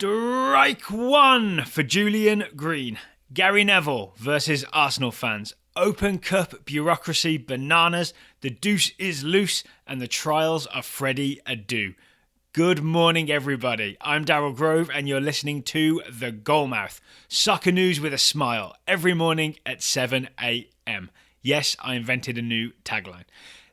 Strike one for Julian Green. Gary Neville versus Arsenal fans. Open Cup bureaucracy bananas, the deuce is loose, and the trials of Freddie Adu. Good morning, everybody. I'm Darryl Grove, and you're listening to The Goalmouth. Soccer news with a smile, every morning at 7 a.m. Yes, I invented a new tagline.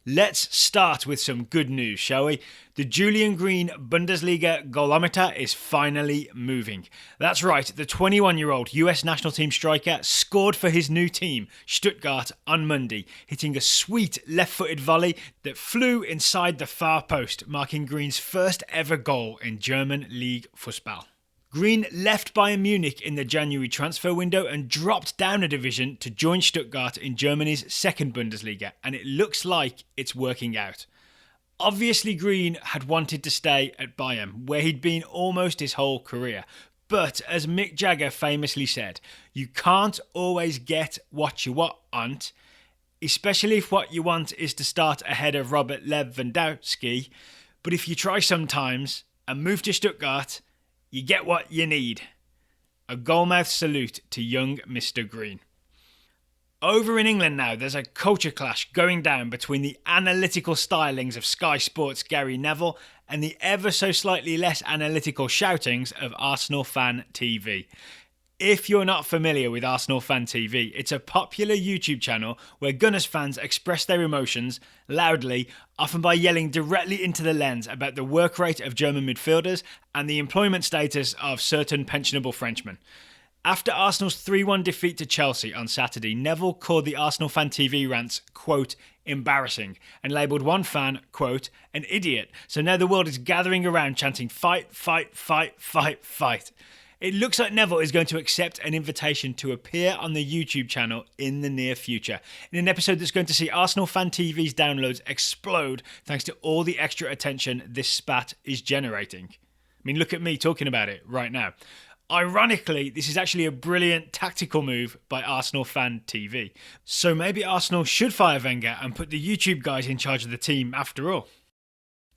Let's start with some good news, shall we? The Julian Green Bundesliga goalometer is finally moving. That's right, the 21-year-old US national team striker scored for his new team, Stuttgart, on Monday, hitting a sweet left-footed volley that flew inside the far post, marking Green's first ever goal in German League Fußball. Green left Bayern Munich in the January transfer window and dropped down a division to join Stuttgart in Germany's second Bundesliga, and it looks like it's working out. Obviously, Green had wanted to stay at Bayern, where he'd been almost his whole career. But as Mick Jagger famously said, you can't always get what you want, especially if what you want is to start ahead of Robert Lewandowski. But if you try sometimes and move to Stuttgart, you get what you need. A goalmouth salute to young Mr. Green. Over in England now, there's a culture clash going down between the analytical stylings of Sky Sports' Gary Neville and the ever so slightly less analytical shoutings of Arsenal Fan TV. If you're not familiar with Arsenal Fan TV, it's a popular YouTube channel where Gunners fans express their emotions loudly, often by yelling directly into the lens about the work rate of German midfielders and the employment status of certain pensionable Frenchmen. After Arsenal's 3-1 defeat to Chelsea on Saturday, Neville called the Arsenal Fan TV rants, quote, embarrassing, and labelled one fan, quote, an idiot. So now the world is gathering around chanting fight, fight, fight, fight, fight. It looks like Neville is going to accept an invitation to appear on the YouTube channel in the near future, in an episode that's going to see Arsenal Fan TV's downloads explode thanks to all the extra attention this spat is generating. I mean, look at me talking about it right now. Ironically, this is actually a brilliant tactical move by Arsenal Fan TV. So maybe Arsenal should fire Wenger and put the YouTube guys in charge of the team after all.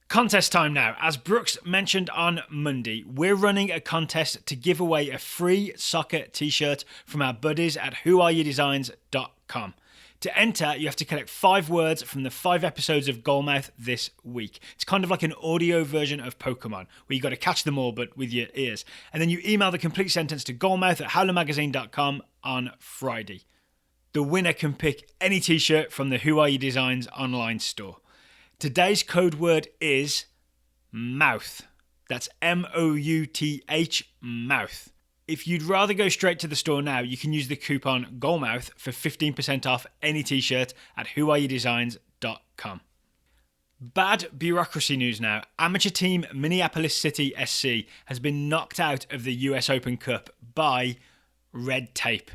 Contest time now. As Brooks mentioned on Monday, we're running a contest to give away a free soccer t-shirt from our buddies at whoareyourdesigns.com. To enter, you have to collect 5 words from the 5 episodes of Goalmouth this week. It's kind of like an audio version of Pokemon, where you got to catch them all but with your ears. And then you email the complete sentence to goalmouth@howlermagazine.com on Friday. The winner can pick any t-shirt from the Who Are You Designs online store. Today's code word is mouth. That's M-O-U-T-H, mouth. If you'd rather go straight to the store now, you can use the coupon GOALMOUTH for 15% off any t-shirt at whoareyourdesigns.com. Bad bureaucracy news now. Amateur team Minneapolis City SC has been knocked out of the US Open Cup by red tape.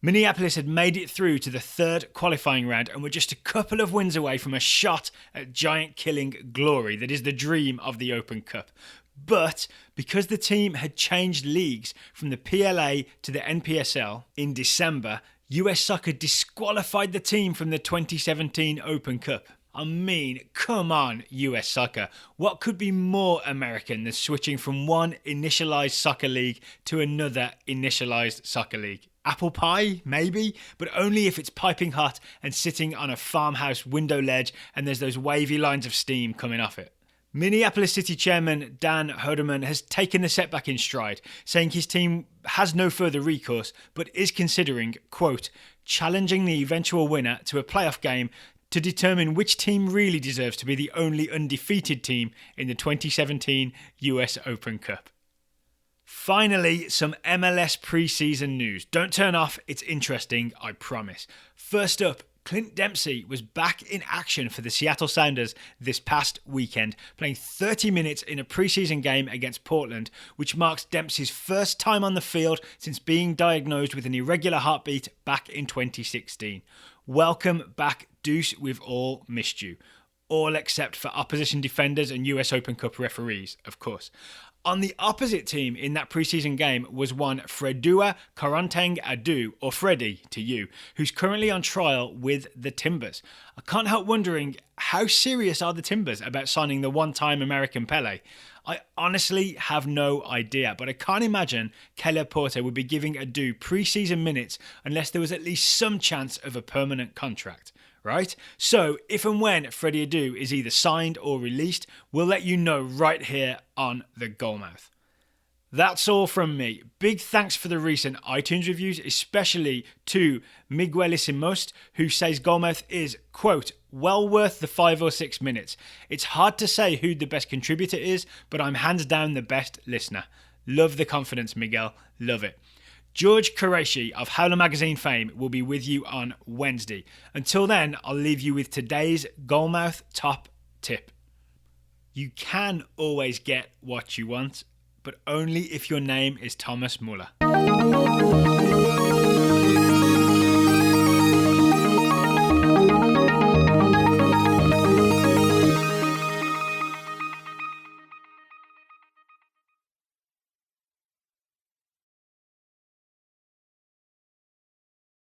Minneapolis had made it through to the 3rd qualifying round and were just a couple of wins away from a shot at giant-killing glory that is the dream of the Open Cup. But because the team had changed leagues from the PLA to the NPSL in December, US Soccer disqualified the team from the 2017 Open Cup. I mean, come on, US Soccer. What could be more American than switching from one initialised soccer league to another initialised soccer league? Apple pie, maybe, but only if it's piping hot and sitting on a farmhouse window ledge and there's those wavy lines of steam coming off it. Minneapolis City chairman Dan Hoderman has taken the setback in stride, saying his team has no further recourse, but is considering, quote, challenging the eventual winner to a playoff game to determine which team really deserves to be the only undefeated team in the 2017 US Open Cup. Finally, some MLS pre-season news. Don't turn off, it's interesting, I promise. First up, Clint Dempsey was back in action for the Seattle Sounders this past weekend, playing 30 minutes in a pre-season game against Portland, which marks Dempsey's first time on the field since being diagnosed with an irregular heartbeat back in 2016. Welcome back, Deuce, we've all missed you. All except for opposition defenders and US Open Cup referees, of course. On the opposite team in that preseason game was one Fredua Karanteng Adu, or Freddie to you, who's currently on trial with the Timbers. I can't help wondering how serious are the Timbers about signing the one-time American Pele? I honestly have no idea, but I can't imagine Caleb Porter would be giving Adu pre-season minutes unless there was at least some chance of a permanent contract, right? So if and when Freddie Adu is either signed or released, we'll let you know right here on The Goalmouth. That's all from me. Big thanks for the recent iTunes reviews, especially to Miguelissimos, who says Goalmouth is, quote, well worth the 5 or 6 minutes. It's hard to say who the best contributor is, but I'm hands down the best listener. Love the confidence, Miguel. Love it. George Qureshi of Howler Magazine fame will be with you on Wednesday. Until then, I'll leave you with today's Goalmouth top tip. You can always get what you want, but only if your name is Thomas Muller.